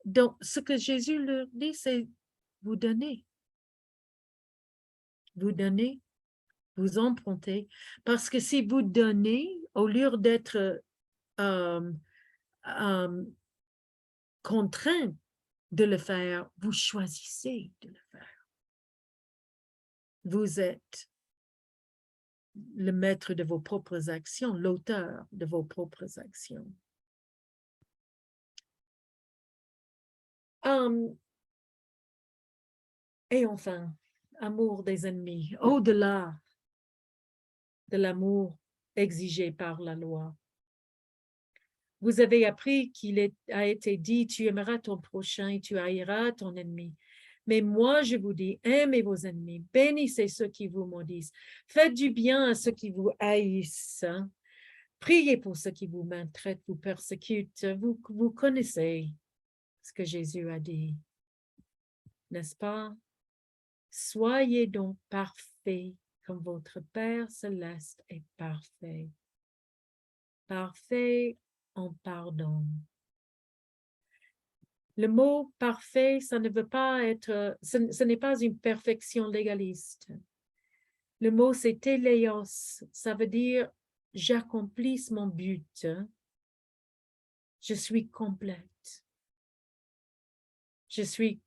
Donc, ce que Jésus leur dit, c'est vous donnez, vous donnez, vous empruntez. Parce que si vous donnez, au lieu d'être euh, euh, contraint de le faire, vous choisissez de le faire. Vous êtes le maître de vos propres actions, l'auteur de vos propres actions. Et enfin, amour des ennemis, au-delà de l'amour exigé par la loi. Vous avez appris qu'il a été dit, tu aimeras ton prochain et tu haïras ton ennemi. Mais moi, je vous dis, aimez vos ennemis, bénissez ceux qui vous maudissent, faites du bien à ceux qui vous haïssent, priez pour ceux qui vous maltraitent, vous persécutent. Vous connaissez ce que Jésus a dit, n'est-ce pas? Soyez donc parfaits comme votre Père céleste est parfait. Parfait en pardon. Le mot parfait, ça ne veut pas être, ce n'est pas une perfection légaliste. Le mot c'est téléos, ça veut dire j'accomplis mon but. Je suis complète. Je suis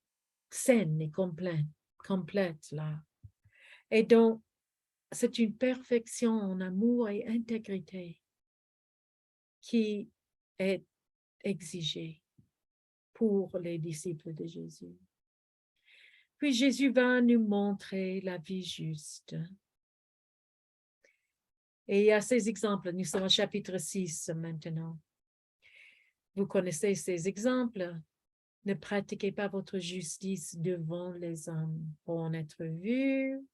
saine et complète là. Et donc, c'est une perfection en amour et intégrité qui est exigée pour les disciples de Jésus. Puis Jésus va nous montrer la vie juste. Et il y a ces exemples. Nous sommes au chapitre 6 maintenant. Vous connaissez ces exemples. Ne pratiquez pas votre justice devant les hommes pour en être vu,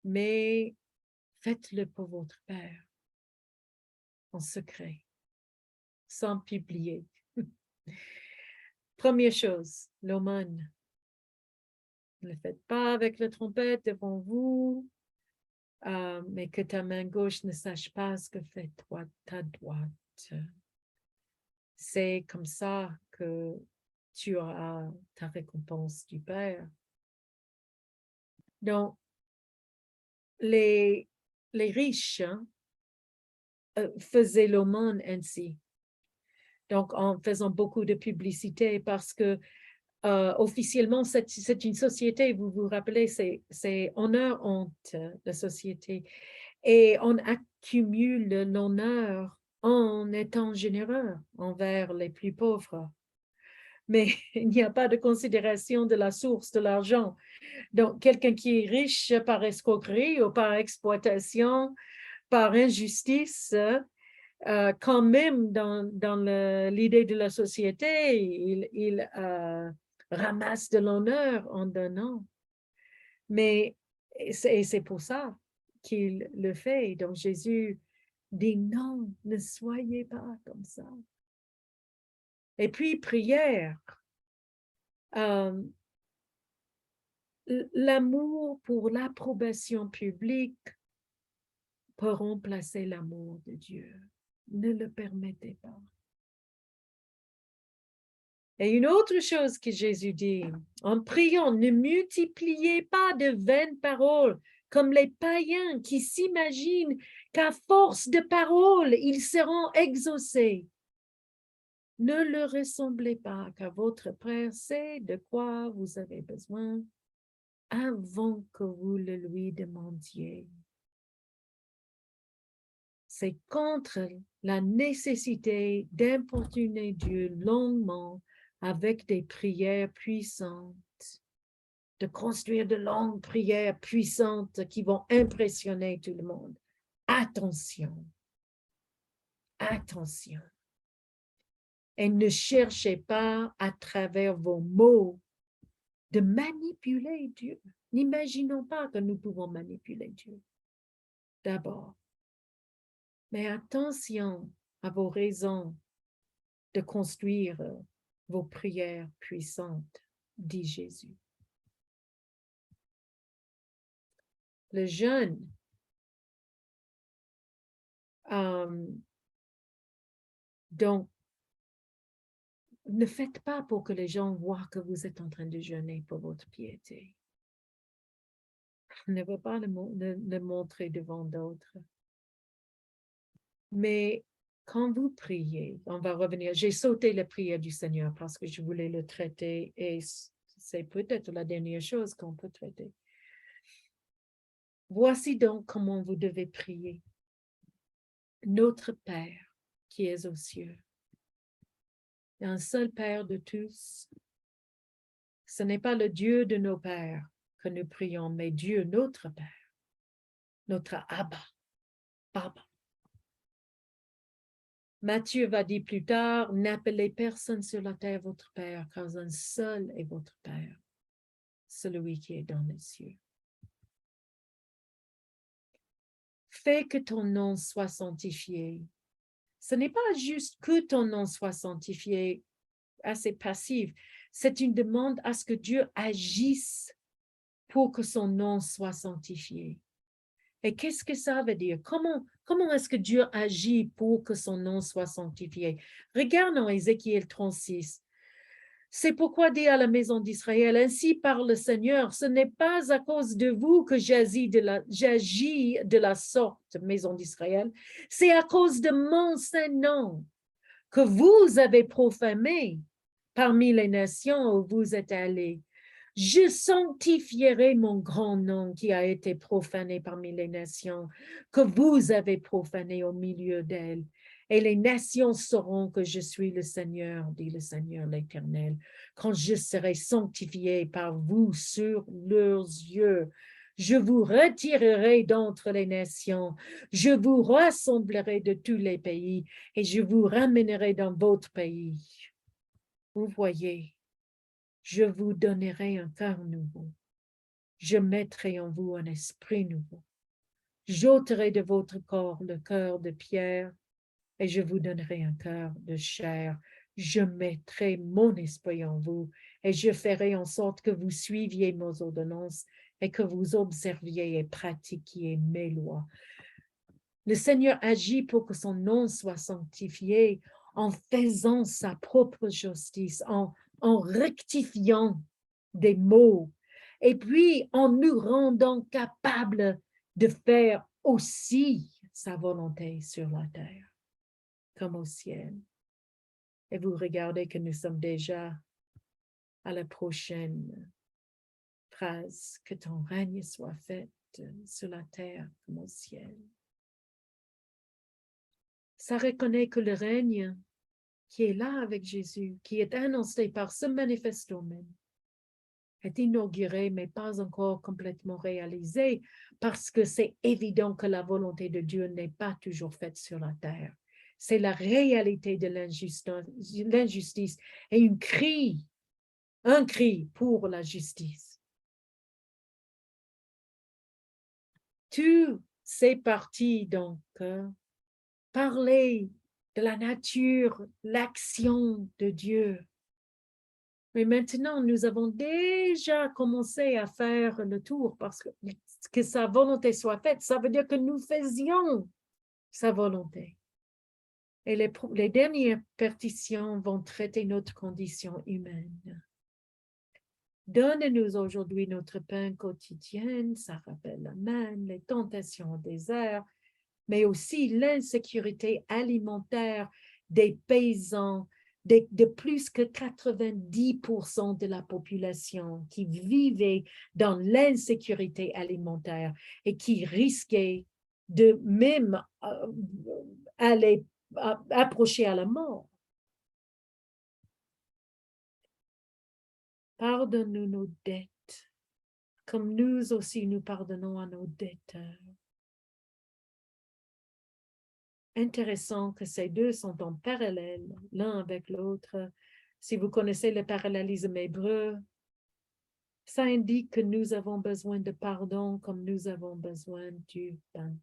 mais faites-le pour votre Père en secret, sans publier. Première chose, l'aumône. Ne le faites pas avec la trompette devant vous, mais que ta main gauche ne sache pas ce que fait ta droite. C'est comme ça que tu auras ta récompense du Père. Donc, les riches faisaient l'aumône ainsi. Donc, en faisant beaucoup de publicité parce que officiellement, c'est une société, vous vous rappelez, c'est honneur-honte, la société. Et on accumule l'honneur en étant généreux envers les plus pauvres. Mais il n'y a pas de considération de la source de l'argent. Donc, quelqu'un qui est riche par escroquerie ou par exploitation, par injustice, quand même dans l'idée de la société, il ramasse de l'honneur en donnant. Mais c'est pour ça qu'il le fait. Donc Jésus dit non, ne soyez pas comme ça. Et puis prière. L'amour pour l'approbation publique peut remplacer l'amour de Dieu. Ne le permettez pas. Et une autre chose que Jésus dit, en priant, ne multipliez pas de vaines paroles comme les païens qui s'imaginent qu'à force de paroles, ils seront exaucés. Ne le ressemblez pas, car votre Père sait de quoi vous avez besoin avant que vous le lui demandiez. C'est contre la nécessité d'importuner Dieu longuement avec des prières puissantes, de construire de longues prières puissantes qui vont impressionner tout le monde. Attention, attention. Et ne cherchez pas à travers vos mots de manipuler Dieu. N'imaginons pas que nous pouvons manipuler Dieu. D'abord. Mais attention à vos raisons de construire vos prières puissantes, dit Jésus. Le jeûne, donc, ne faites pas pour que les gens voient que vous êtes en train de jeûner pour votre piété. Ne veut pas le montrer devant d'autres. Mais quand vous priez, on va revenir, j'ai sauté la prière du Seigneur parce que je voulais le traiter et c'est peut-être la dernière chose qu'on peut traiter. Voici donc comment vous devez prier. Notre Père qui es aux cieux. Il y a un seul Père de tous. Ce n'est pas le Dieu de nos pères que nous prions, mais Dieu, notre Père, notre Abba, Papa. Matthieu va dire plus tard, n'appelez personne sur la terre votre Père, car un seul est votre Père, celui qui est dans les cieux. Fais que ton nom soit sanctifié. Ce n'est pas juste que ton nom soit sanctifié, assez passif. C'est une demande à ce que Dieu agisse pour que son nom soit sanctifié. Et qu'est-ce que ça veut dire? Comment est-ce que Dieu agit pour que son nom soit sanctifié? Regardons Ézéchiel 36. C'est pourquoi dit à la maison d'Israël, ainsi parle le Seigneur, ce n'est pas à cause de vous que j'agis de la sorte, maison d'Israël, c'est à cause de mon saint nom que vous avez profané parmi les nations où vous êtes allés. Je sanctifierai mon grand nom qui a été profané parmi les nations, que vous avez profané au milieu d'elles. Et les nations sauront que je suis le Seigneur, dit le Seigneur l'Éternel, quand je serai sanctifié par vous sur leurs yeux. Je vous retirerai d'entre les nations, je vous rassemblerai de tous les pays et je vous ramènerai dans votre pays. Vous voyez, je vous donnerai un cœur nouveau. Je mettrai en vous un esprit nouveau. J'ôterai de votre corps le cœur de pierre et je vous donnerai un cœur de chair. Je mettrai mon esprit en vous et je ferai en sorte que vous suiviez mes ordonnances et que vous observiez et pratiquiez mes lois. Le Seigneur agit pour que son nom soit sanctifié en faisant sa propre justice, en rectifiant des mots et puis en nous rendant capables de faire aussi sa volonté sur la terre comme au ciel. Et vous regardez que nous sommes déjà à la prochaine phrase, que ton règne soit fait sur la terre comme au ciel. Ça reconnaît que le règne qui est là avec Jésus, qui est annoncé par ce manifestement même, est inauguré, mais pas encore complètement réalisé, parce que c'est évident que la volonté de Dieu n'est pas toujours faite sur la terre. C'est la réalité de l'injustice et un cri pour la justice. Tout c'est parti donc, parler de la nature, l'action de Dieu. Mais maintenant, nous avons déjà commencé à faire le tour parce que sa volonté soit faite, ça veut dire que nous faisions sa volonté. Et les dernières pétitions vont traiter notre condition humaine. Donne-nous aujourd'hui notre pain quotidien, ça rappelle la manne, les tentations au désert, mais aussi l'insécurité alimentaire des paysans, de plus que 90% de la population qui vivait dans l'insécurité alimentaire et qui risquait de même aller approcher à la mort. Pardonne-nous nos dettes, comme nous aussi nous pardonnons à nos detteurs. Intéressant que ces deux sont en parallèle, l'un avec l'autre. Si vous connaissez le parallélisme hébreu, ça indique que nous avons besoin de pardon comme nous avons besoin du pain.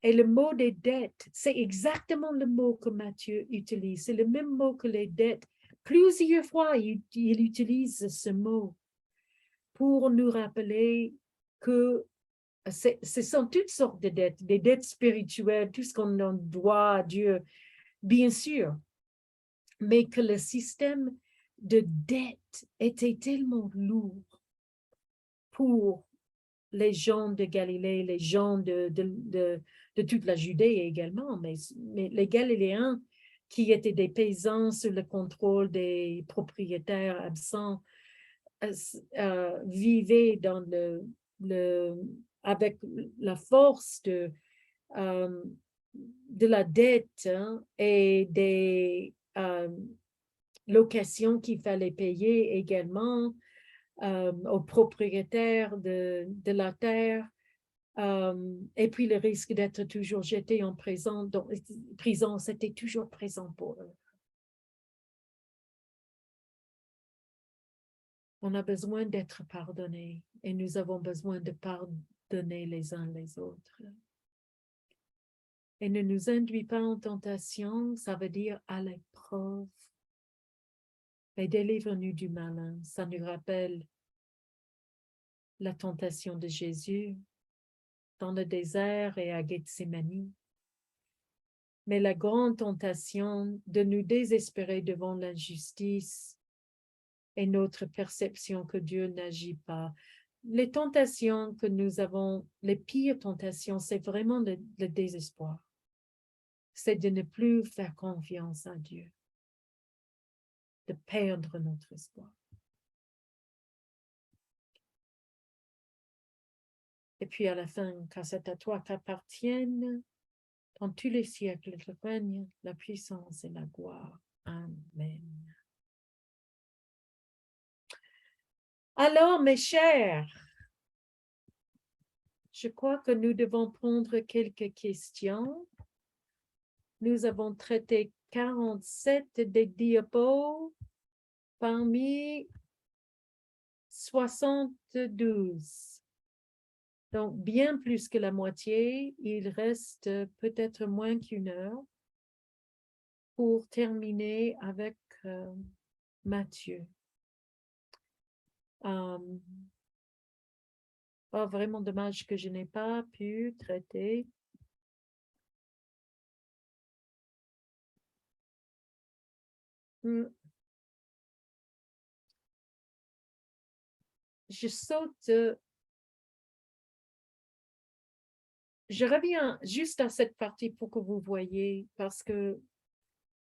Et le mot des dettes, c'est exactement le mot que Matthieu utilise. C'est le même mot que les dettes. Plusieurs fois, il utilise ce mot pour nous rappeler que ce sont toutes sortes de dettes, des dettes spirituelles, tout ce qu'on en doit à Dieu. bien sûr, mais que le système de dette était tellement lourd pour les gens de Galilée, les gens de toute la Judée également, mais les Galiléens qui étaient des paysans sous le contrôle des propriétaires absents, vivaient dans avec la force de la dette, hein, et des locations qu'il fallait payer également aux propriétaires de la terre. Et puis le risque d'être toujours jeté en prison, donc, prison, c'était toujours présent pour eux. On a besoin d'être pardonnés et nous avons besoin de pardonner les uns les autres. Et ne nous induis pas en tentation, ça veut dire à l'épreuve. Et délivre-nous du malin. Ça nous rappelle la tentation de Jésus dans le désert et à Gethsémani. Mais la grande tentation de nous désespérer devant l'injustice et notre perception que Dieu n'agit pas. Les tentations que nous avons, les pires tentations, c'est vraiment le désespoir. C'est de ne plus faire confiance à Dieu, de perdre notre espoir. Et puis à la fin, car c'est à toi qu'appartiennent dans tous les siècles le règne, la puissance et la gloire. Amen. Alors, mes chers, je crois que nous devons prendre quelques questions. Nous avons traité 47 des diapos parmi 72. Donc, bien plus que la moitié. Il reste peut-être moins qu'1 heure pour terminer avec Matthieu. Vraiment dommage que je n'ai pas pu traiter. Je saute. Je reviens juste à cette partie pour que vous voyez, parce que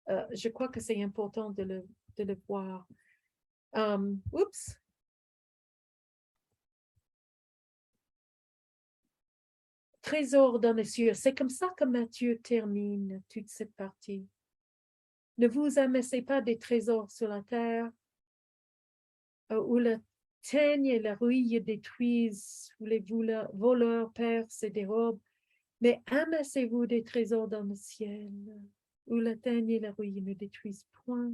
je crois que c'est important de le voir. Oups. Trésor dans les cieux. C'est comme ça que Matthieu termine toute cette partie. Ne vous amassez pas des trésors sur la terre, où le teigne et la rouille détruisent, où les voleurs percent et dérobent, mais amassez-vous des trésors dans le ciel, où le teigne et la rouille ne détruisent point,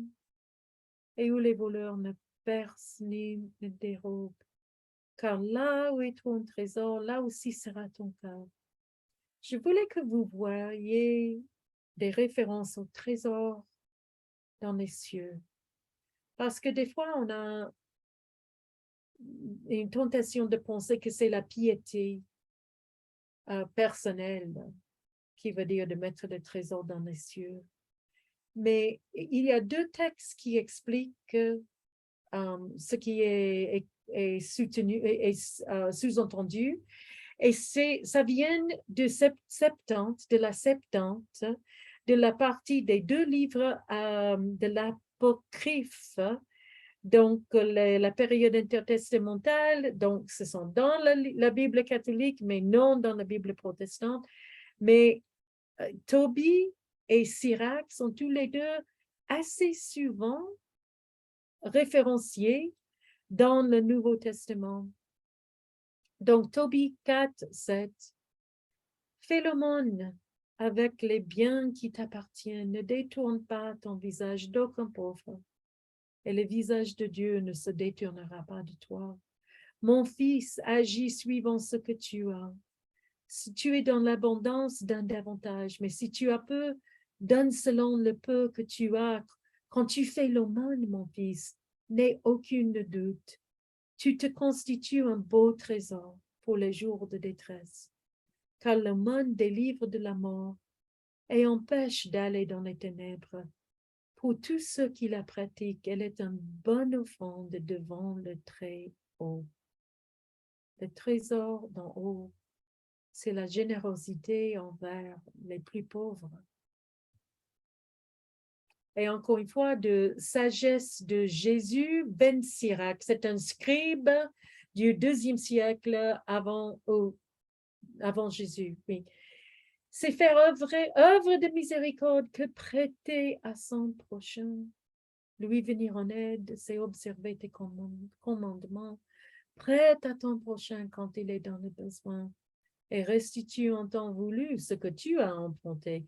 et où les voleurs ne percent ni ne dérobent. Car là où est ton trésor, là aussi sera ton cœur. Je voulais que vous voyiez des références au trésor dans les cieux. Parce que des fois, on a une tentation de penser que c'est la piété personnelle qui veut dire de mettre le trésor dans les cieux. Mais il y a 2 textes qui expliquent ce qui est soutenu et sous-entendu. Et ça vient de Septante, de la Septante, de la partie des 2 livres de l'Apocryphe, donc la période intertestamentale, donc ce sont dans la Bible catholique, mais non dans la Bible protestante. Mais Tobie et Sirach sont tous les 2 assez souvent référenciés dans le Nouveau Testament. Donc, Tobie 4, 7. Fais l'aumône avec les biens qui t'appartiennent. Ne détourne pas ton visage d'aucun pauvre, et le visage de Dieu ne se détournera pas de toi. Mon fils, agis suivant ce que tu as. Si tu es dans l'abondance, donne davantage, mais si tu as peu, donne selon le peu que tu as. Quand tu fais l'aumône, mon fils, n'aie aucune doute. Tu te constitues un beau trésor pour les jours de détresse, car l'aumône délivre de la mort et empêche d'aller dans les ténèbres. Pour tous ceux qui la pratiquent, elle est une bonne offrande devant le Très-Haut. Le trésor d'en haut, c'est la générosité envers les plus pauvres. Et encore une fois, de sagesse de Jésus, Ben Sirac, c'est un scribe du 2e siècle avant Jésus. Oui. C'est faire œuvre de miséricorde que prêter à son prochain. Lui venir en aide, c'est observer tes commandements. Prête à ton prochain quand il est dans le besoin et restitue en temps voulu ce que tu as emprunté.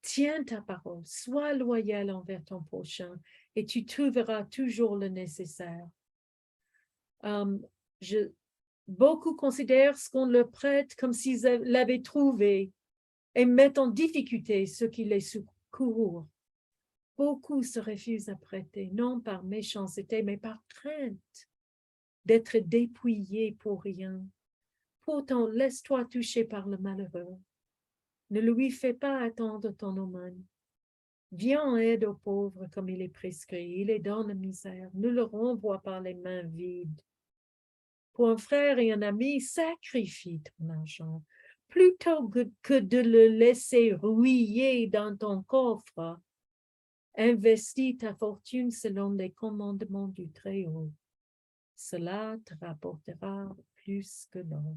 Tiens ta parole, sois loyal envers ton prochain et tu trouveras toujours le nécessaire. Beaucoup considèrent ce qu'on leur prête comme s'ils l'avaient trouvé et mettent en difficulté ceux qui les secourent. Beaucoup se refusent à prêter, non par méchanceté, mais par crainte d'être dépouillés pour rien. Pourtant, laisse-toi toucher par le malheureux. Ne lui fais pas attendre ton aumône. Viens en aide aux pauvres comme il est prescrit. Il est dans la misère. Ne le renvoie pas les mains vides. Pour un frère et un ami, sacrifie ton argent. Plutôt que de le laisser rouiller dans ton coffre, investis ta fortune selon les commandements du Très-Haut. Cela te rapportera plus que l'or.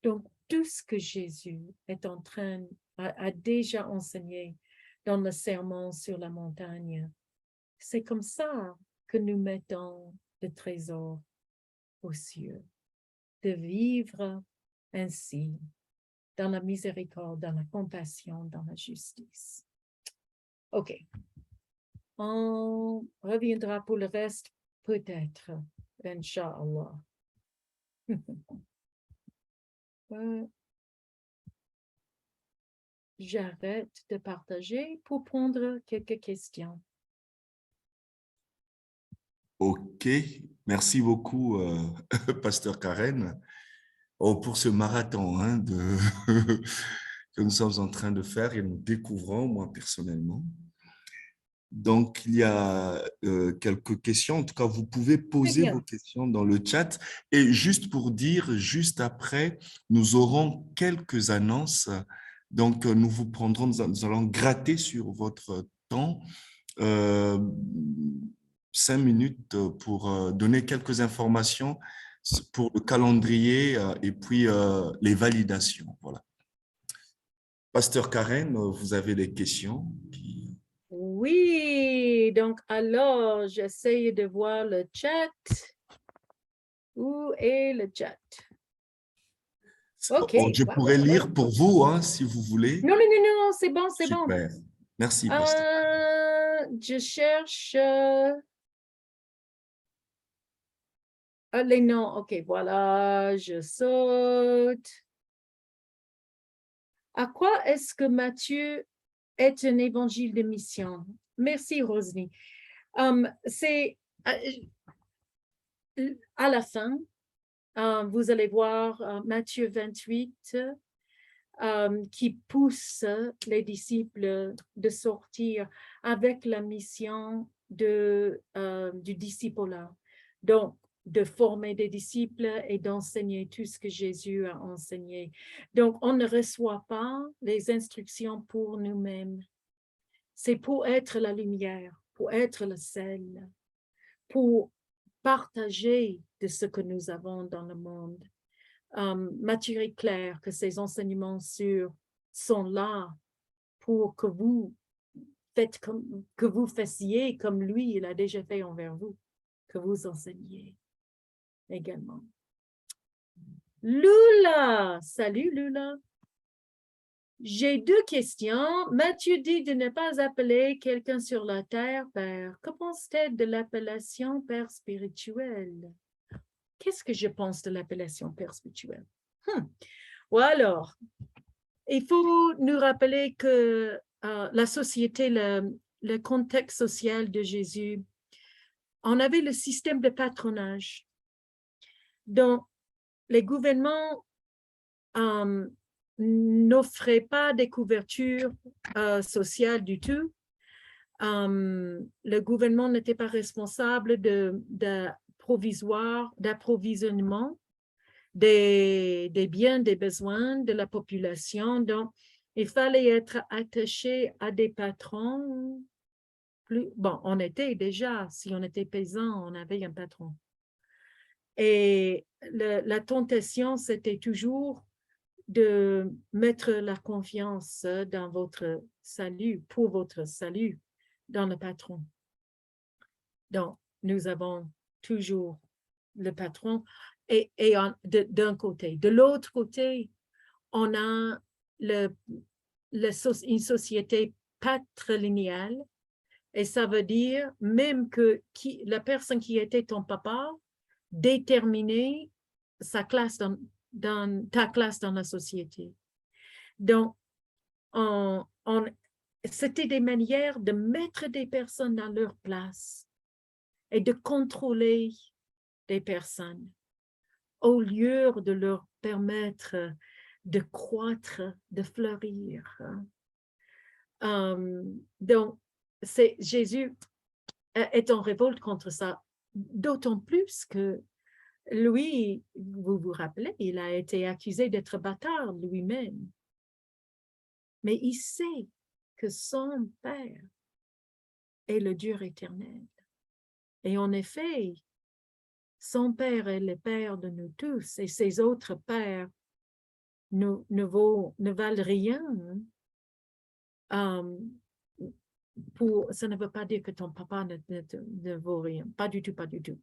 Donc, tout ce que Jésus est en train, a déjà enseigné dans le sermon sur la montagne, c'est comme ça que nous mettons le trésor aux cieux, de vivre ainsi, dans la miséricorde, dans la compassion, dans la justice. OK. On reviendra pour le reste, peut-être, Inch'Allah. J'arrête de partager pour prendre quelques questions. OK, merci beaucoup, Pasteur Karen, pour ce marathon que nous sommes en train de faire et nous découvrons, moi personnellement. Donc, il y a quelques questions. En tout cas, vous pouvez poser vos questions dans le chat. Et juste pour dire, juste après, nous aurons quelques annonces. Donc, nous vous prendrons, nous allons gratter sur votre temps 5 minutes pour donner quelques informations pour le calendrier et puis les validations. Voilà. Pasteur Karen, vous avez des questions? Oui, donc alors, j'essaye de voir le chat. Où est le chat? OK. Je pourrais lire pour vous, hein, si vous voulez. Non, non, non, non, c'est bon, c'est bon. Super. Merci, Pasteur. Je cherche les noms. OK, voilà, je saute. À quoi est-ce que Matthieu est un évangile de mission? Merci, Rosny. C'est à la fin, vous allez voir Matthieu 28 qui pousse les disciples de sortir avec la mission du disciple-là. Donc, de former des disciples et d'enseigner tout ce que Jésus a enseigné. Donc, on ne reçoit pas les instructions pour nous-mêmes. C'est pour être la lumière, pour être le sel, pour partager de ce que nous avons dans le monde. Matthieu est clair que ces enseignements sont là pour que vous fassiez comme lui, il a déjà fait envers vous, que vous enseigniez également. Lula, salut Lula. J'ai 2 questions. Matthieu dit de ne pas appeler quelqu'un sur la terre Père. Que penses-tu de l'appellation Père spirituel? Qu'est-ce que je pense de l'appellation Père spirituel? Ou alors, il faut nous rappeler que la société, le contexte social de Jésus, on avait le système de patronage. Donc, les gouvernements n'offrait pas des couvertures sociales du tout. Le gouvernement n'était pas responsable d'approvisionnement des biens, des besoins de la population. Donc, il fallait être attaché à des patrons. Bon, on était déjà, si on était paysan, on avait un patron. Et la tentation, c'était toujours de mettre la confiance dans votre salut, pour votre salut, dans le patron. Donc, nous avons toujours le patron et d'un côté. De l'autre côté, on a une société patrilinéale et ça veut dire même que la personne qui était ton papa déterminait ta classe dans la société. Donc, c'était des manières de mettre des personnes dans leur place et de contrôler des personnes au lieu de leur permettre de croître, de fleurir. Donc, Jésus est en révolte contre ça, d'autant plus que lui, vous vous rappelez, il a été accusé d'être bâtard lui-même. Mais il sait que son Père est le Dieu éternel. Et en effet, son Père est le Père de nous tous et ses autres pères ne valent rien. Ça ne veut pas dire que ton papa ne vaut rien. Pas du tout, pas du tout.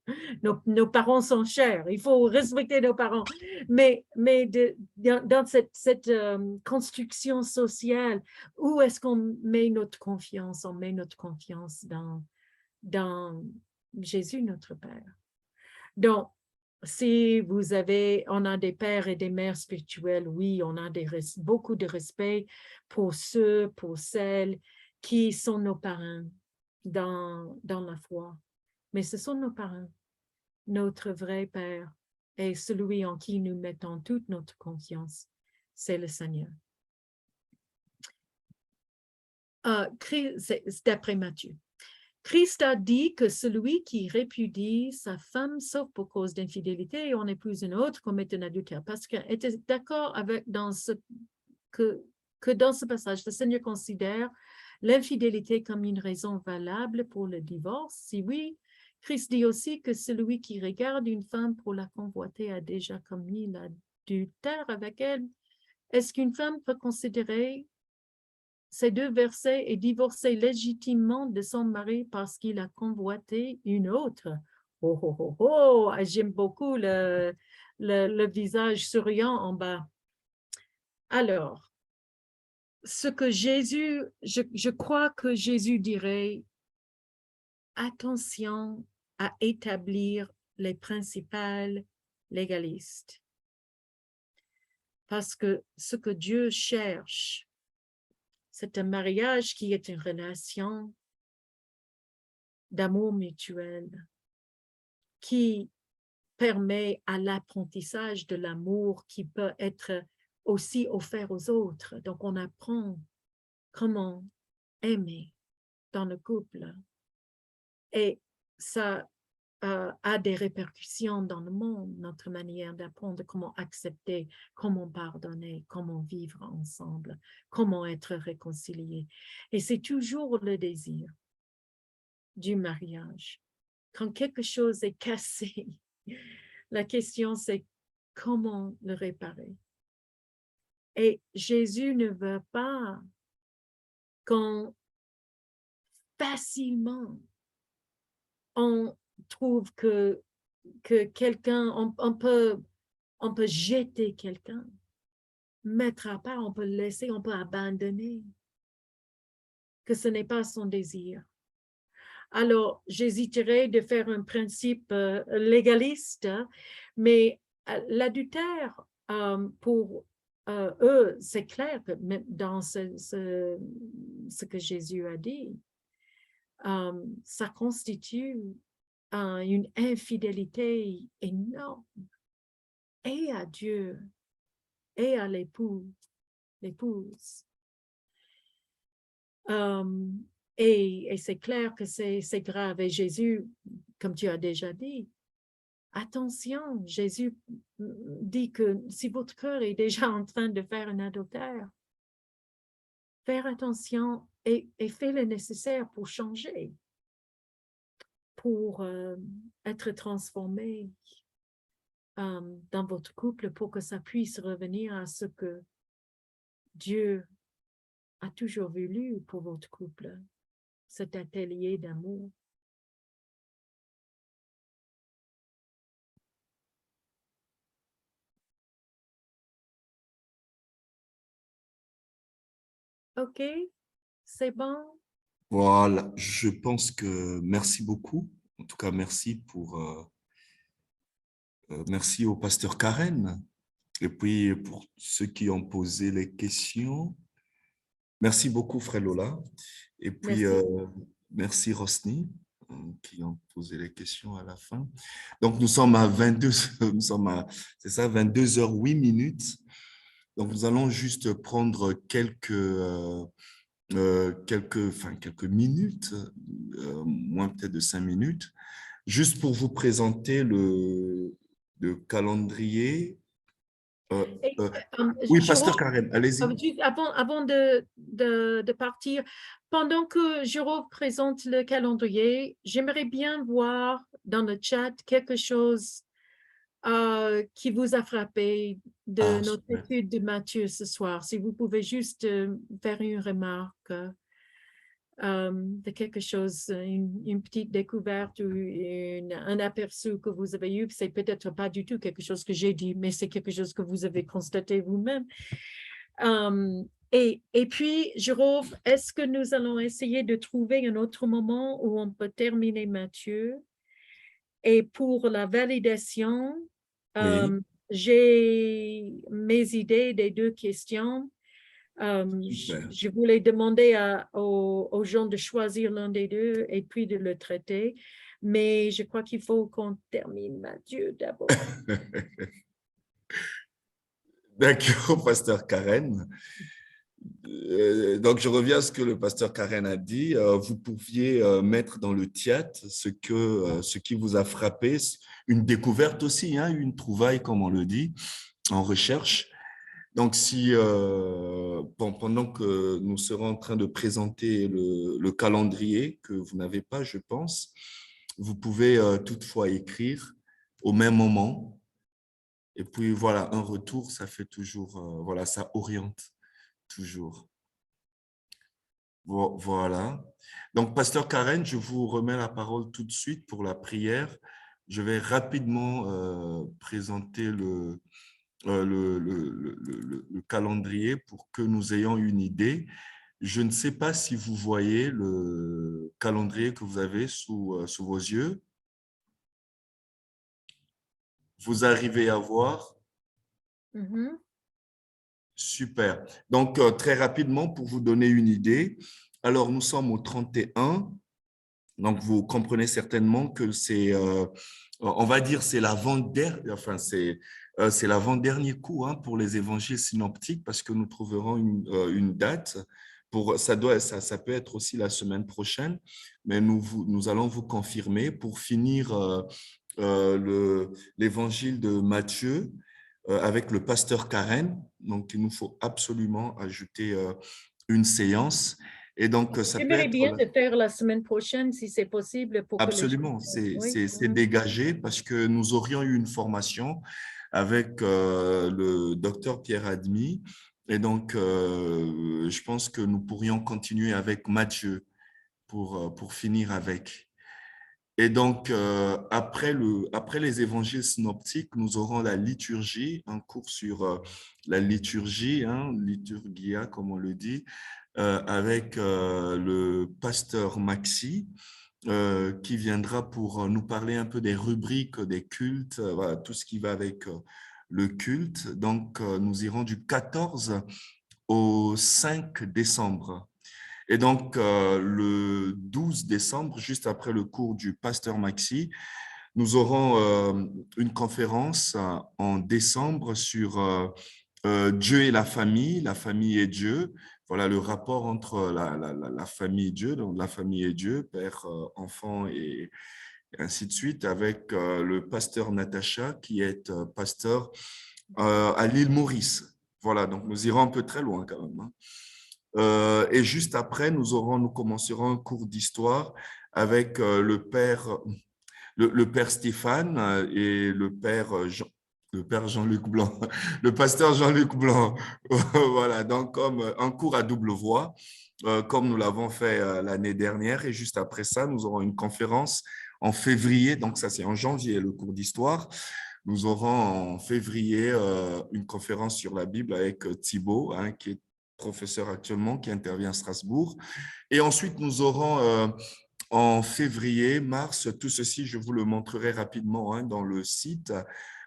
Nos parents sont chers. Il faut respecter nos parents. Mais dans cette construction sociale, où est-ce qu'on met notre confiance? On met notre confiance dans Jésus, notre Père. Donc, si on a des pères et des mères spirituels, oui, on a beaucoup de respect pour celles qui sont nos parents dans la foi. Mais ce sont nos parents. Notre vrai Père est celui en qui nous mettons toute notre confiance. C'est le Seigneur. C'est d'après Matthieu. Christ a dit que celui qui répudie sa femme, sauf pour cause d'infidélité, et en épouse une autre, commet un adultère. Parce qu'il était d'accord avec que dans ce passage, le Seigneur considère l'infidélité comme une raison valable pour le divorce. Si oui, Christ dit aussi que celui qui regarde une femme pour la convoiter a déjà commis l'adultère avec elle. Est-ce qu'une femme peut considérer ces deux versets et divorcer légitimement de son mari parce qu'il a convoité une autre? Oh, oh, oh, oh, j'aime beaucoup le visage souriant en bas. Alors, je crois que Jésus dirait, attention à établir les principales légalistes. Parce que ce que Dieu cherche, c'est un mariage qui est une relation d'amour mutuel qui permet à l'apprentissage de l'amour qui peut être aussi offert aux autres. Donc, on apprend comment aimer dans le couple. Et ça a des répercussions dans le monde, notre manière d'apprendre comment accepter, comment pardonner, comment vivre ensemble, comment être réconcilié. Et c'est toujours le désir du mariage. Quand quelque chose est cassé, la question c'est comment le réparer. Et Jésus ne veut pas qu'on facilement on trouve que quelqu'un, on peut jeter quelqu'un, mettre à part, on peut laisser, on peut abandonner, que ce n'est pas son désir. Alors, j'hésiterais de faire un principe légaliste, mais l'adultère, pour eux, c'est clair que dans ce que Jésus a dit, ça constitue une infidélité énorme et à Dieu et à l'époux l'épouse. Et c'est clair que c'est grave. Et Jésus, comme tu as déjà dit, attention, Jésus dit que si votre cœur est déjà en train de faire un adultère, faire attention et faire le nécessaire pour changer, pour être transformé dans votre couple pour que ça puisse revenir à ce que Dieu a toujours voulu pour votre couple, cet atelier d'amour. OK, c'est bon. Voilà, je pense que merci beaucoup. En tout cas, merci au pasteur Karen. Et puis, pour ceux qui ont posé les questions, merci beaucoup, Frère Lola. Et puis, Merci. merci, Rosny, qui ont posé les questions à la fin. Donc, nous sommes à 22, c'est ça, 22h08. Donc, nous allons juste prendre quelques minutes, moins peut-être de 5 minutes, juste pour vous présenter le calendrier. Et, Oui, je Pasteur Karen, allez-y. juste avant de partir, pendant que je représente le calendrier, j'aimerais bien voir dans le chat quelque chose qui vous a frappé de Ah, notre super. étude de Matthieu ce soir. Si vous pouvez juste faire une remarque de quelque chose, une petite découverte ou un aperçu que vous avez eu, c'est peut-être pas du tout quelque chose que j'ai dit, mais c'est quelque chose que vous avez constaté vous-même. Et puis, Jérôme, est-ce que nous allons essayer de trouver un autre moment où on peut terminer Matthieu? Et pour la validation, Oui, j'ai mes idées des deux questions. super. Je voulais demander aux gens de choisir l'un des deux et puis de le traiter. Mais je crois qu'il faut qu'on termine Matthieu d'abord. D'accord, Pasteur Karen. Donc, je reviens à ce que le pasteur Karen a dit. Vous pouviez mettre dans le chat ce qui vous a frappé, une découverte aussi, hein, une trouvaille, comme on le dit, en recherche. Donc, pendant que nous serons en train de présenter le calendrier que vous n'avez pas, je pense, vous pouvez toutefois écrire au même moment. Et puis, voilà, un retour, ça fait toujours, voilà, ça oriente toujours. Voilà. Donc, Pasteur Karen, je vous remets la parole tout de suite pour la prière. Je vais rapidement présenter le calendrier pour que nous ayons une idée. Je ne sais pas si vous voyez le calendrier que vous avez sous vos yeux. Vous arrivez à voir? Mhm. Super. Donc, très rapidement, pour vous donner une idée, alors nous sommes au 31. Donc, vous comprenez certainement que on va dire, c'est l'avant-dernier, enfin, c'est l'avant-dernier coup hein, pour les évangiles synoptiques parce que nous trouverons une date. Ça peut être aussi la semaine prochaine, mais nous allons vous confirmer pour finir l'évangile de Matthieu avec le pasteur Karen. Donc, il nous faut absolument ajouter une séance. Et donc, ça peut J'aimerais être bien de faire la semaine prochaine, si c'est possible, pour que les gens... absolument, Oui. c'est dégagé parce que nous aurions eu une formation avec le docteur Pierre Admy. Et donc, je pense que nous pourrions continuer avec Matthieu pour finir avec. Et donc, après les évangiles synoptiques, nous aurons la liturgie, un cours sur la liturgie, hein, liturgia, comme on le dit, avec le pasteur Maxi, qui viendra pour nous parler un peu des rubriques, des cultes, voilà, tout ce qui va avec le culte. Donc, nous irons du 14 au 5 décembre. Et donc, le 12 décembre, juste après le cours du pasteur Maxi, nous aurons une conférence en décembre sur Dieu et la famille et Dieu. Voilà le rapport entre la famille et Dieu, donc la famille et Dieu, père, enfant et ainsi de suite, avec le pasteur Natacha, qui est pasteur à l'île Maurice. Voilà, donc nous irons un peu très loin quand même, hein. Et juste après, nous commencerons un cours d'histoire avec le père Stéphane et le père Jean-Luc Blanc, le pasteur Jean-Luc Blanc. Voilà, donc comme un cours à double voix, comme nous l'avons fait l'année dernière. Et juste après ça, nous aurons une conférence en février, donc ça c'est en janvier, le cours d'histoire. Nous aurons en février une conférence sur la Bible avec Thibaut, hein, qui est professeur actuellement, qui intervient à Strasbourg. Et ensuite, nous aurons en février, mars, tout ceci, je vous le montrerai rapidement hein, dans le site.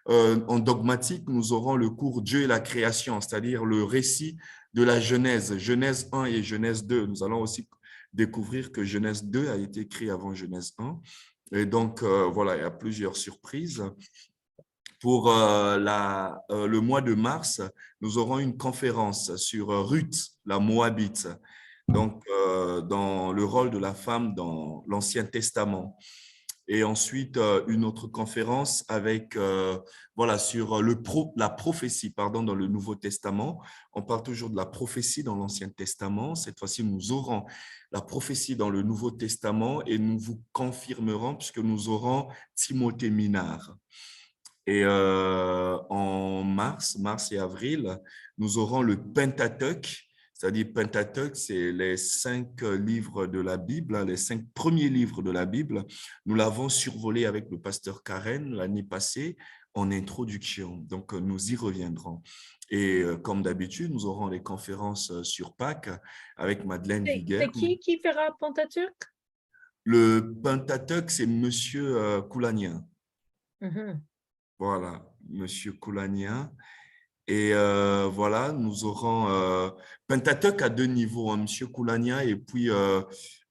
En dogmatique, nous aurons le cours Dieu et la création, c'est-à-dire le récit de la Genèse, Genèse 1 et Genèse 2. Nous allons aussi découvrir que Genèse 2 a été écrit avant Genèse 1. Et donc, voilà, il y a plusieurs surprises. Pour le mois de mars, nous aurons une conférence sur Ruth, la Moabite, donc dans le rôle de la femme dans l'Ancien Testament. Et ensuite, une autre conférence avec, voilà, sur la prophétie pardon, dans le Nouveau Testament. On parle toujours de la prophétie dans l'Ancien Testament. Cette fois-ci, nous aurons la prophétie dans le Nouveau Testament et nous vous confirmerons puisque nous aurons Timothée Minard. Et en mars et avril, nous aurons le Pentateuque, c'est-à-dire Pentateuque, c'est les 5 livres de la Bible, les 5 premiers livres de la Bible. Nous l'avons survolé avec le pasteur Karen l'année passée en introduction, donc nous y reviendrons. Et comme d'habitude, nous aurons les conférences sur Pâques avec Madeleine Viguer. C'est qui fera Pentateuque? Le Pentateuque, c'est Monsieur Coulagnin. Voilà, Monsieur Coulagnin. Et voilà, nous aurons Pentateuque à 2 niveaux, hein, Monsieur Coulagnin et puis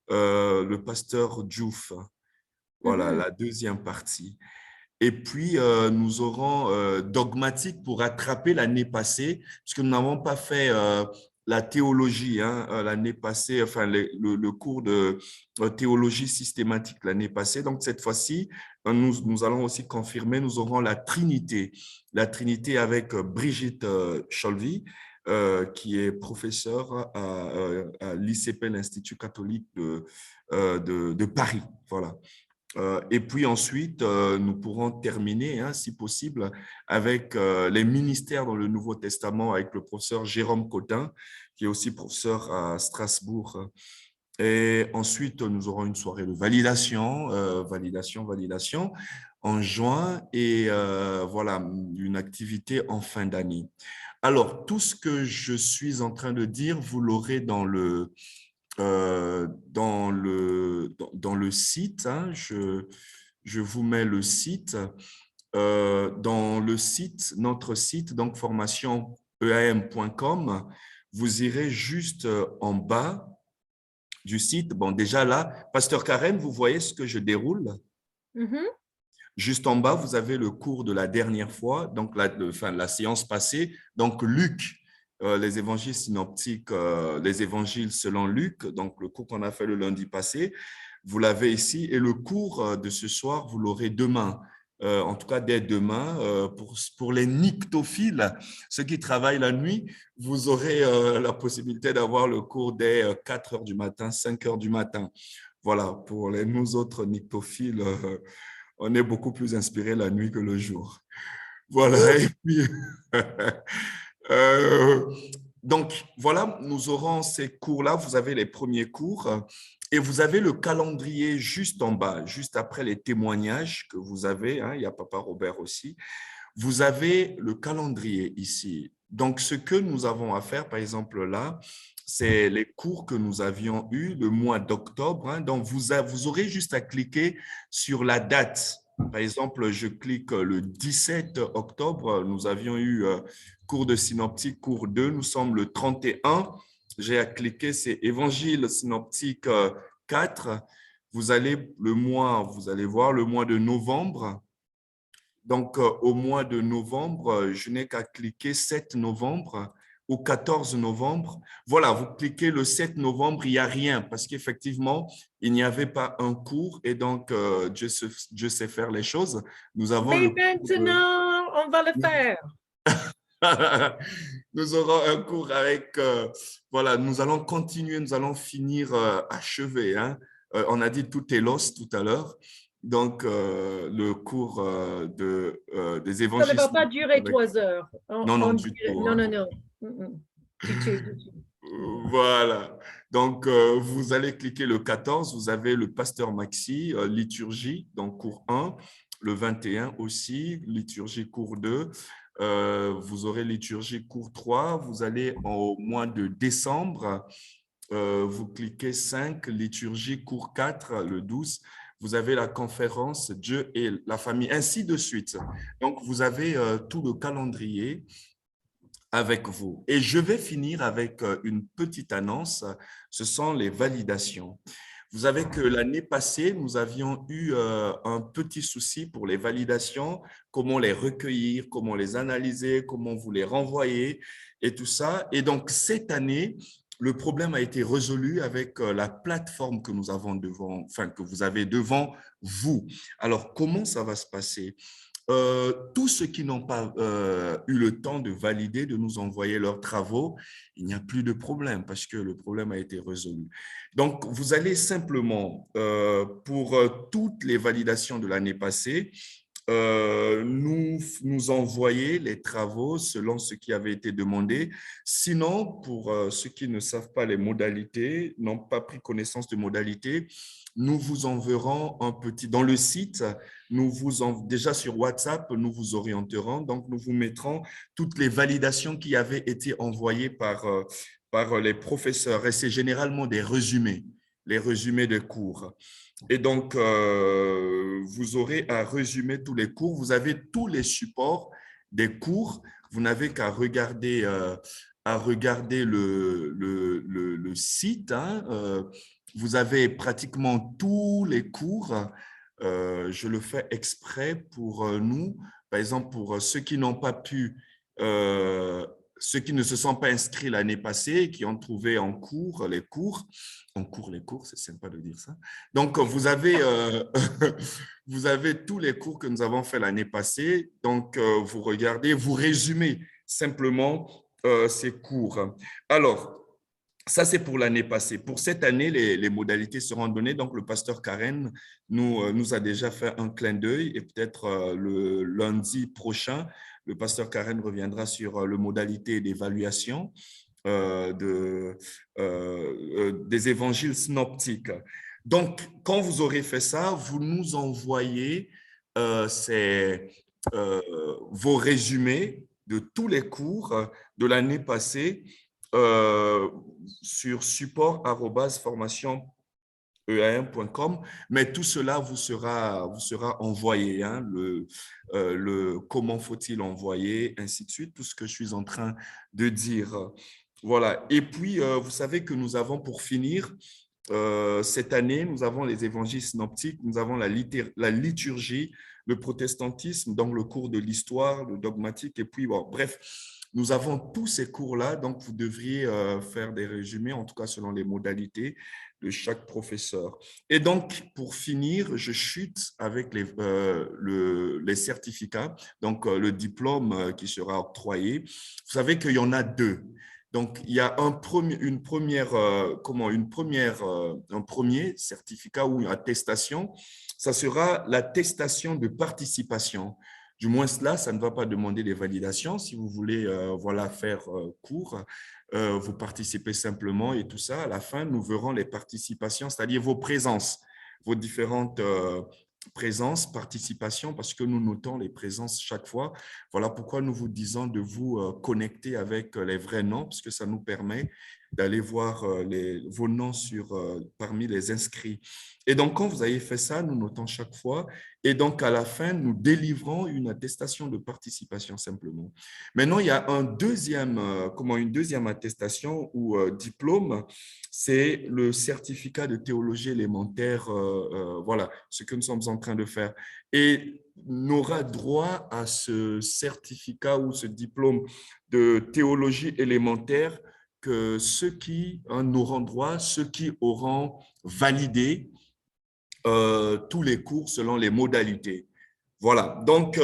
le pasteur Diouf. Voilà, la deuxième partie. Et puis, nous aurons dogmatique pour rattraper l'année passée, puisque nous n'avons pas fait la théologie hein, l'année passée, enfin le cours de théologie systématique l'année passée. Donc, cette fois-ci, nous allons aussi confirmer, nous aurons la Trinité avec Brigitte Cholvy, qui est professeure à l'ICP, l'Institut catholique de Paris. Voilà. Et puis ensuite, nous pourrons terminer, hein, si possible, avec les ministères dans le Nouveau Testament avec le professeur Jérôme Cotin, qui est aussi professeur à Strasbourg. Et ensuite, nous aurons une soirée de validation, validation en juin et voilà, une activité en fin d'année. Alors, tout ce que je suis en train de dire, vous l'aurez dans le site, hein, je vous mets le site. Dans le site, notre site, donc formationeam.com, vous irez juste en bas du site. Bon, déjà là, Pasteur Karen, vous voyez ce que je déroule? Juste en bas, vous avez le cours de la dernière fois, donc la séance passée. Donc, Luc, les évangiles synoptiques, les évangiles selon Luc, donc le cours qu'on a fait le lundi passé, vous l'avez ici. Et le cours de ce soir, vous l'aurez demain. En tout cas, dès demain, pour les nyctophiles, ceux qui travaillent la nuit, vous aurez la possibilité d'avoir le cours dès 4 heures du matin, 5 heures du matin. Voilà, pour nous autres nyctophiles, on est beaucoup plus inspiré la nuit que le jour. Voilà, et puis, donc voilà, nous aurons ces cours-là, vous avez les premiers cours et vous avez le calendrier juste en bas, juste après les témoignages que vous avez, hein, il y a Papa Robert aussi, vous avez le calendrier ici. Donc, ce que nous avons à faire, par exemple là, c'est les cours que nous avions eus le mois d'octobre. Hein. Donc, vous aurez juste à cliquer sur la date. Par exemple, je clique le 17 octobre. Nous avions eu cours de synoptique, cours 2. Nous sommes le 31. J'ai à cliquer, c'est Évangile synoptique 4. Vous allez voir le mois de novembre. Donc, au mois de novembre, je n'ai qu'à cliquer 7 novembre ou 14 novembre. Voilà, vous cliquez le 7 novembre, il n'y a rien parce qu'effectivement, il n'y avait pas un cours et donc, Dieu sait faire les choses. Nous avons le Mais cours de... maintenant, on va le faire. Nous aurons un cours avec, voilà, nous allons continuer, nous allons finir, achever, hein. On a dit tout est lost tout à l'heure. Donc, le cours des Ça ne va évangistes pas durer avec... 3 heures. Non, non, du tout, Non, hein. non, non. Du tout, du tout. Voilà. Donc, vous allez cliquer le 14, vous avez le pasteur Maxi, liturgie, donc cours 1, le 21 aussi, liturgie cours 2. Vous aurez liturgie cours 3. Vous allez au mois de décembre, vous cliquez 5, liturgie cours 4, le 12. Vous avez la conférence Dieu et la famille, ainsi de suite. Donc, vous avez tout le calendrier avec vous. Et je vais finir avec une petite annonce. Ce sont les validations. Vous savez que l'année passée, nous avions eu un petit souci pour les validations, comment les recueillir, comment les analyser, comment vous les renvoyer et tout ça. Et donc, cette année, le problème a été résolu avec la plateforme que nous avons devant, enfin, que vous avez devant vous. Alors, comment ça va se passer? Tous ceux qui n'ont pas eu le temps de valider, de nous envoyer leurs travaux, il n'y a plus de problème parce que le problème a été résolu. Donc, vous allez simplement, pour toutes les validations de l'année passée, nous envoyer les travaux selon ce qui avait été demandé. Sinon, pour ceux qui ne savent pas les modalités, n'ont pas pris connaissance de modalités, nous vous enverrons un petit, dans le site, déjà sur WhatsApp, nous vous orienterons. Donc, nous vous mettrons toutes les validations qui avaient été envoyées par les professeurs. Et c'est généralement des résumés, les résumés de cours. Et donc, vous aurez à résumer tous les cours. Vous avez tous les supports des cours. Vous n'avez qu'à regarder, le site, hein. Vous avez pratiquement tous les cours. Je le fais exprès pour nous. Par exemple, pour ceux qui n'ont pas pu, ceux qui ne se sont pas inscrits l'année passée, qui ont trouvé en cours, c'est sympa de dire ça. Donc, vous avez, vous avez tous les cours que nous avons fait l'année passée. Donc, vous regardez, vous résumez simplement ces cours. Alors, ça, c'est pour l'année passée. Pour cette année, les modalités seront données. Donc, le pasteur Karen nous a déjà fait un clin d'œil et peut-être le lundi prochain, le pasteur Karen reviendra sur les modalités d'évaluation des évangiles synoptiques. Donc, quand vous aurez fait ça, vous nous envoyez euh, vos résumés de tous les cours de l'année passée euh, sur support@formation.eam.com, mais tout cela vous sera envoyé, hein, le comment faut-il envoyer, ainsi de suite, tout ce que je suis en train de dire. Voilà. Et puis, vous savez que nous avons, pour finir, cette année, nous avons les évangiles synoptiques, nous avons la liturgie, le protestantisme, donc le cours de l'histoire, le dogmatique, et puis, bon, bref, nous avons tous ces cours-là, donc vous devriez faire des résumés, en tout cas selon les modalités de chaque professeur. Et donc, pour finir, je chute avec les certificats, donc le diplôme qui sera octroyé. Vous savez qu'il y en a deux. Donc, il y a un premier certificat ou une attestation. Ça sera l'attestation de participation. Du moins, cela, ça ne va pas demander des validations. Si vous voulez voilà, faire cours, vous participez simplement et tout ça. À la fin, nous verrons les participations, c'est-à-dire vos présences, vos différentes présences, participations, parce que nous notons les présences chaque fois. Voilà pourquoi nous vous disons de vous connecter avec les vrais noms, parce que ça nous permet d'aller voir vos noms parmi les inscrits. Et donc, quand vous avez fait ça, nous notons chaque fois. Et donc, à la fin, nous délivrons une attestation de participation simplement. Maintenant, il y a une deuxième attestation ou diplôme, c'est le certificat de théologie élémentaire. Voilà, ce que nous sommes en train de faire. Et n'aura droit à ce certificat ou ce diplôme de théologie élémentaire que ceux qui n'auront droit, ceux qui auront validé tous les cours selon les modalités. Voilà, donc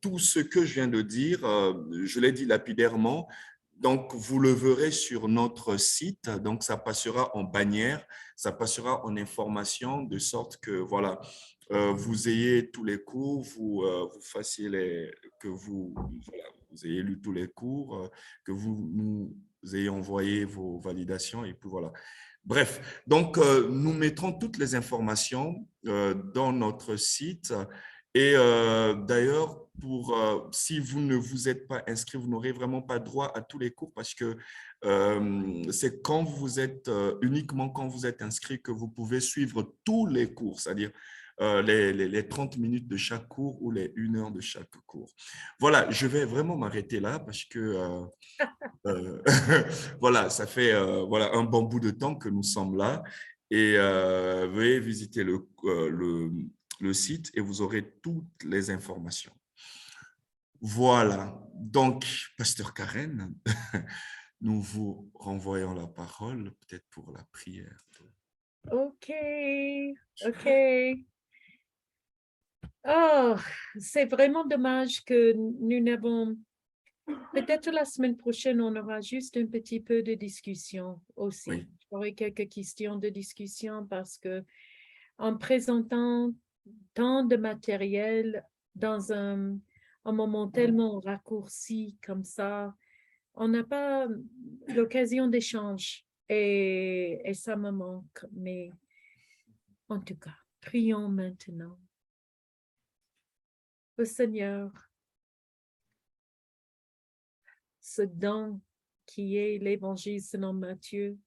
tout ce que je viens de dire, je l'ai dit lapidairement, donc vous le verrez sur notre site, donc ça passera en bannière, ça passera en information, de sorte que voilà, vous ayez tous les cours, vous fassiez que voilà, vous ayez lu tous les cours, que vous nous ayez envoyé vos validations et puis voilà. Bref, donc nous mettrons toutes les informations dans notre site et d'ailleurs, si vous ne vous êtes pas inscrit, vous n'aurez vraiment pas droit à tous les cours parce que c'est uniquement quand vous êtes inscrit que vous pouvez suivre tous les cours, c'est-à-dire les 30 minutes de chaque cours ou les 1 heure de chaque cours. Voilà, je vais vraiment m'arrêter là parce que voilà, ça fait voilà, un bon bout de temps que nous sommes là et veuillez visiter le site et vous aurez toutes les informations. Voilà, donc, Pasteur Karen, nous vous renvoyons la parole peut-être pour la prière. OK, OK. Oh, c'est vraiment dommage que nous n'avons... Peut-être la semaine prochaine, on aura juste un petit peu de discussion aussi. Oui. J'aurai quelques questions de discussion parce que en présentant tant de matériel dans un moment tellement raccourci comme ça, on n'a pas l'occasion d'échange et ça me manque. Mais en tout cas, prions maintenant. Au Seigneur, ce don qui est l'Évangile selon Matthieu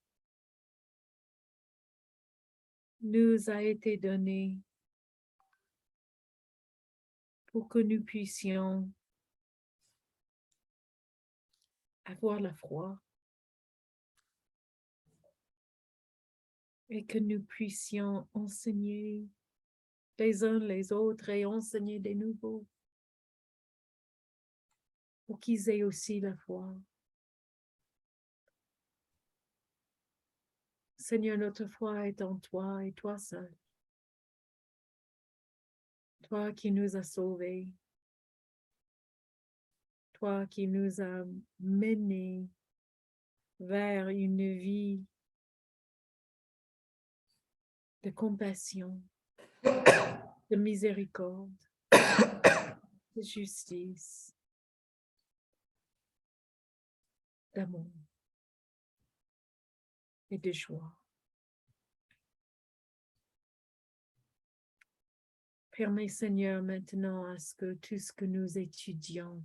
nous a été donné pour que nous puissions avoir la foi et que nous puissions enseigner les uns les autres et enseigner des nouveaux pour qu'ils aient aussi la foi. Seigneur, notre foi est en toi et toi seul. Toi qui nous as sauvés. Toi qui nous as menés vers une vie de compassion, de miséricorde, de justice, d'amour et de joie. Permets, Seigneur, maintenant à ce que tout ce que nous étudions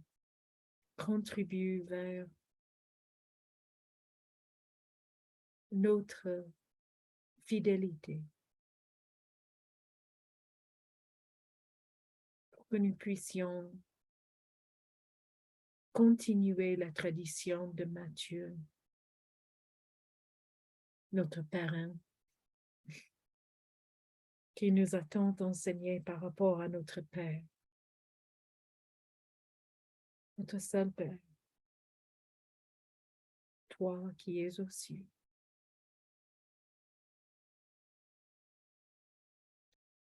contribue vers notre fidélité. Pour que nous puissions continuer la tradition de Matthieu, notre parrain, qui nous a tant enseigné par rapport à notre Père, notre seul Père, toi qui es aux cieux.